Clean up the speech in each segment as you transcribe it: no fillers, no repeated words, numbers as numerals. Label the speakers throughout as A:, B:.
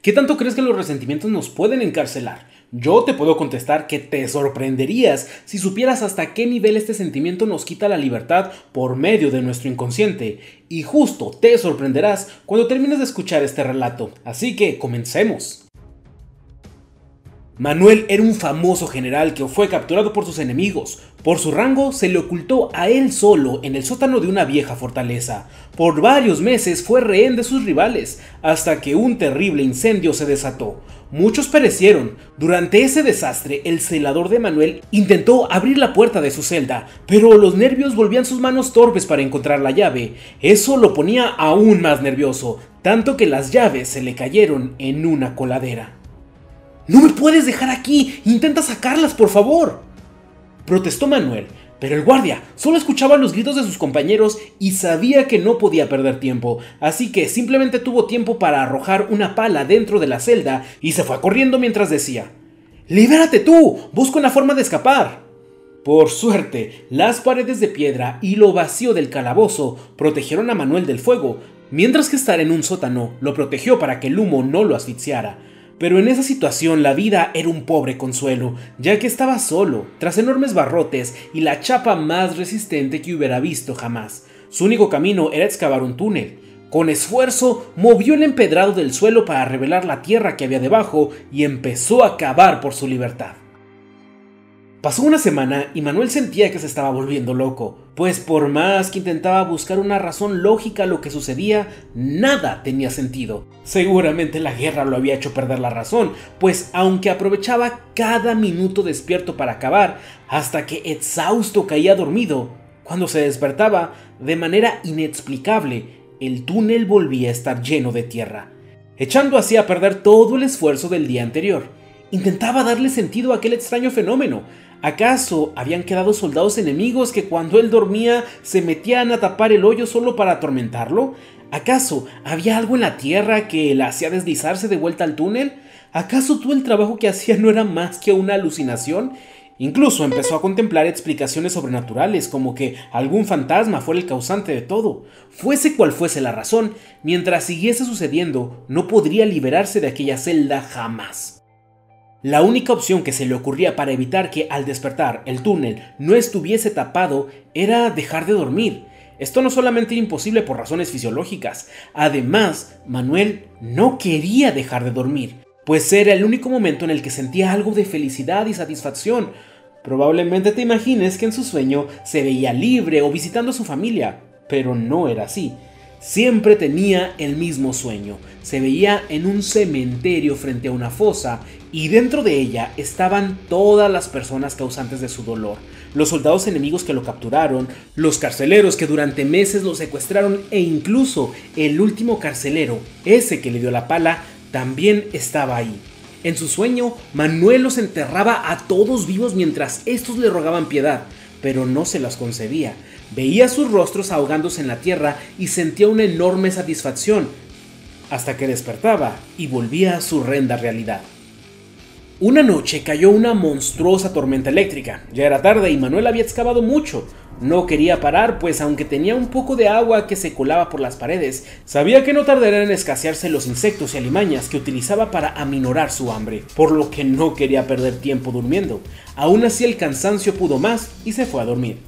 A: ¿Qué tanto crees que los resentimientos nos pueden encarcelar? Yo te puedo contestar que te sorprenderías si supieras hasta qué nivel este sentimiento nos quita la libertad por medio de nuestro inconsciente. Y justo te sorprenderás cuando termines de escuchar este relato. Así que comencemos. Manuel era un famoso general que fue capturado por sus enemigos. Por su rango se le ocultó a él solo en el sótano de una vieja fortaleza. Por varios meses fue rehén de sus rivales, hasta que un terrible incendio se desató. Muchos perecieron. Durante ese desastre, el celador de Manuel intentó abrir la puerta de su celda, pero los nervios volvían sus manos torpes para encontrar la llave. Eso lo ponía aún más nervioso, tanto que las llaves se le cayeron en una coladera. «¡No me puedes dejar aquí! ¡Intenta sacarlas, por favor!», protestó Manuel, pero el guardia solo escuchaba los gritos de sus compañeros y sabía que no podía perder tiempo, así que simplemente tuvo tiempo para arrojar una pala dentro de la celda y se fue corriendo mientras decía: «¡Libérate tú! ¡Busca una forma de escapar!». Por suerte, las paredes de piedra y lo vacío del calabozo protegieron a Manuel del fuego, mientras que estar en un sótano lo protegió para que el humo no lo asfixiara. Pero en esa situación la vida era un pobre consuelo, ya que estaba solo, tras enormes barrotes y la chapa más resistente que hubiera visto jamás. Su único camino era excavar un túnel. Con esfuerzo, movió el empedrado del suelo para revelar la tierra que había debajo y empezó a cavar por su libertad. Pasó una semana y Manuel sentía que se estaba volviendo loco, pues por más que intentaba buscar una razón lógica a lo que sucedía, nada tenía sentido. Seguramente la guerra lo había hecho perder la razón, pues aunque aprovechaba cada minuto despierto para cavar, hasta que exhausto caía dormido, cuando se despertaba, de manera inexplicable, el túnel volvía a estar lleno de tierra, echando así a perder todo el esfuerzo del día anterior. Intentaba darle sentido a aquel extraño fenómeno. ¿Acaso habían quedado soldados enemigos que cuando él dormía se metían a tapar el hoyo solo para atormentarlo? ¿Acaso había algo en la tierra que la hacía deslizarse de vuelta al túnel? ¿Acaso todo el trabajo que hacía no era más que una alucinación? Incluso empezó a contemplar explicaciones sobrenaturales, como que algún fantasma fuera el causante de todo. Fuese cual fuese la razón, mientras siguiese sucediendo, no podría liberarse de aquella celda jamás. La única opción que se le ocurría para evitar que al despertar el túnel no estuviese tapado era dejar de dormir. Esto no solamente era imposible por razones fisiológicas, además Manuel no quería dejar de dormir, pues era el único momento en el que sentía algo de felicidad y satisfacción. Probablemente te imagines que en su sueño se veía libre o visitando a su familia, pero no era así. Siempre tenía el mismo sueño. Se veía en un cementerio frente a una fosa y dentro de ella estaban todas las personas causantes de su dolor. Los soldados enemigos que lo capturaron, los carceleros que durante meses lo secuestraron e incluso el último carcelero, ese que le dio la pala, también estaba ahí. En su sueño, Manuel los enterraba a todos vivos mientras estos le rogaban piedad, pero no se las concedía. Veía sus rostros ahogándose en la tierra y sentía una enorme satisfacción, hasta que despertaba y volvía a su horrenda realidad. Una noche cayó una monstruosa tormenta eléctrica. Ya era tarde y Manuel había excavado mucho. No quería parar, pues aunque tenía un poco de agua que se colaba por las paredes, sabía que no tardarían en escasearse los insectos y alimañas que utilizaba para aminorar su hambre, por lo que no quería perder tiempo durmiendo. Aún así el cansancio pudo más y se fue a dormir.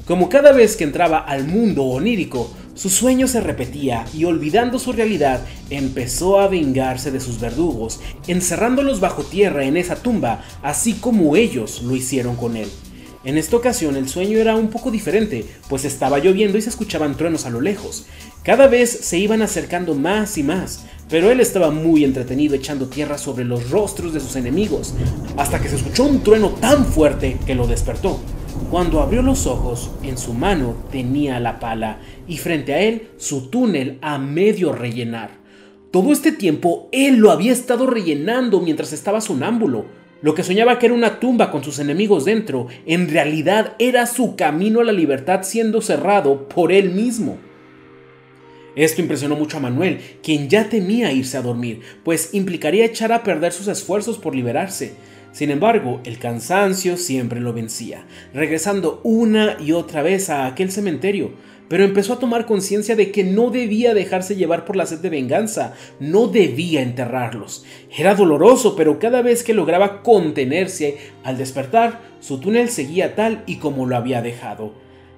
A: Como cada vez que entraba al mundo onírico, su sueño se repetía y olvidando su realidad, empezó a vengarse de sus verdugos, encerrándolos bajo tierra en esa tumba, así como ellos lo hicieron con él. En esta ocasión el sueño era un poco diferente, pues estaba lloviendo y se escuchaban truenos a lo lejos. Cada vez se iban acercando más y más, pero él estaba muy entretenido echando tierra sobre los rostros de sus enemigos, hasta que se escuchó un trueno tan fuerte que lo despertó. Cuando abrió los ojos, en su mano tenía la pala y frente a él su túnel a medio rellenar. Todo este tiempo él lo había estado rellenando mientras estaba sonámbulo. Lo que soñaba que era una tumba con sus enemigos dentro, en realidad era su camino a la libertad siendo cerrado por él mismo. Esto impresionó mucho a Manuel, quien ya temía irse a dormir, pues implicaría echar a perder sus esfuerzos por liberarse. Sin embargo, el cansancio siempre lo vencía, regresando una y otra vez a aquel cementerio. pero empezó a tomar conciencia de que no debía dejarse llevar por la sed de venganza, no debía enterrarlos. Era doloroso, pero cada vez que lograba contenerse, al despertar, su túnel seguía tal y como lo había dejado.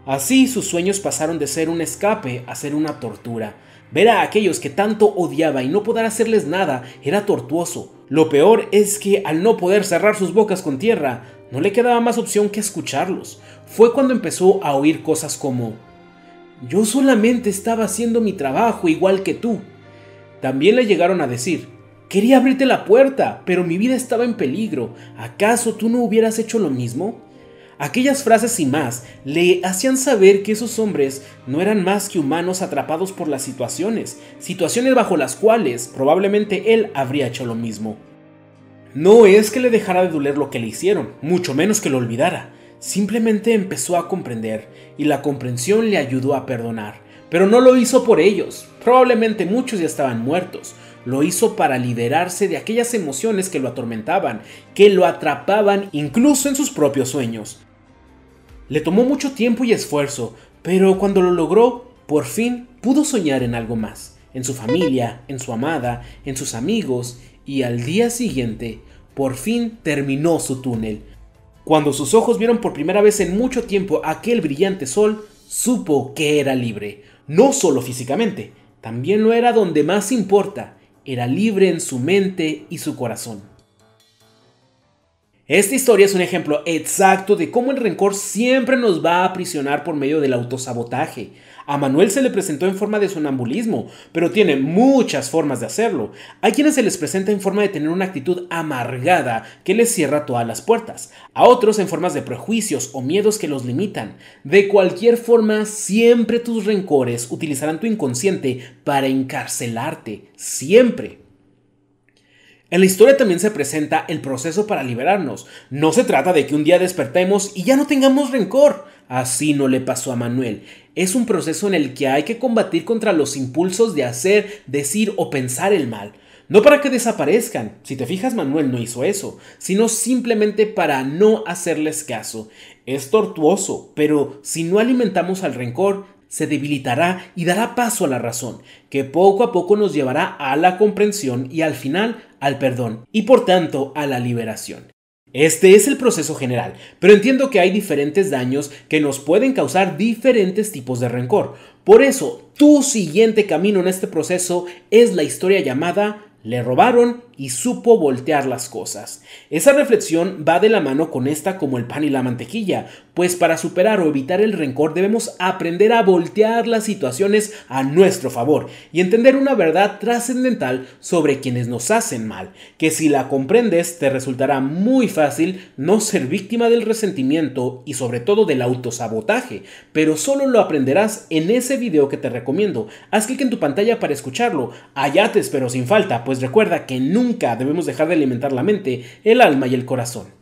A: Así sus sueños pasaron de ser un escape a ser una tortura. Ver a aquellos que tanto odiaba y no poder hacerles nada era tortuoso. Lo peor es que al no poder cerrar sus bocas con tierra, no le quedaba más opción que escucharlos. Fue cuando empezó a oír cosas como: yo solamente estaba haciendo mi trabajo igual que tú. También le llegaron a decir: quería abrirte la puerta, pero mi vida estaba en peligro. ¿Acaso tú no hubieras hecho lo mismo? Aquellas frases y más le hacían saber que esos hombres no eran más que humanos atrapados por las situaciones bajo las cuales probablemente él habría hecho lo mismo. No es que le dejara de doler lo que le hicieron, mucho menos que lo olvidara. Simplemente empezó a comprender, y la comprensión le ayudó a perdonar. Pero no lo hizo por ellos, probablemente muchos ya estaban muertos. Lo hizo para liberarse de aquellas emociones que lo atormentaban, que lo atrapaban incluso en sus propios sueños. Le tomó mucho tiempo y esfuerzo, pero cuando lo logró, por fin pudo soñar en algo más, en su familia, en su amada, en sus amigos, y al día siguiente, por fin terminó su túnel. Cuando sus ojos vieron por primera vez en mucho tiempo aquel brillante sol, supo que era libre, no solo físicamente, también lo era donde más importa, era libre en su mente y su corazón. Esta historia es un ejemplo exacto de cómo el rencor siempre nos va a aprisionar por medio del autosabotaje. A Manuel se le presentó en forma de sonambulismo, pero tiene muchas formas de hacerlo. Hay quienes se les presenta en forma de tener una actitud amargada que les cierra todas las puertas. A otros en formas de prejuicios o miedos que los limitan. De cualquier forma, siempre tus rencores utilizarán tu inconsciente para encarcelarte. Siempre. En la historia también se presenta el proceso para liberarnos. No se trata de que un día despertemos y ya no tengamos rencor. Así no le pasó a Manuel. Es un proceso en el que hay que combatir contra los impulsos de hacer, decir o pensar el mal. No para que desaparezcan, si te fijas, Manuel no hizo eso, sino simplemente para no hacerles caso. Es tortuoso, pero si no alimentamos al rencor, se debilitará y dará paso a la razón, que poco a poco nos llevará a la comprensión y al final al perdón, y por tanto a la liberación. Este es el proceso general, pero entiendo que hay diferentes daños que nos pueden causar diferentes tipos de rencor. Por eso, tu siguiente camino en este proceso es la historia llamada Le robaron y supo voltear las cosas. Esa reflexión va de la mano con esta como el pan y la mantequilla, pues para superar o evitar el rencor debemos aprender a voltear las situaciones a nuestro favor y entender una verdad trascendental sobre quienes nos hacen mal, que si la comprendes te resultará muy fácil no ser víctima del resentimiento y sobre todo del autosabotaje, pero solo lo aprenderás en ese video que te recomiendo. Haz clic en tu pantalla para escucharlo, allá te espero sin falta, pues recuerda que nunca debemos dejar de alimentar la mente, el alma y el corazón.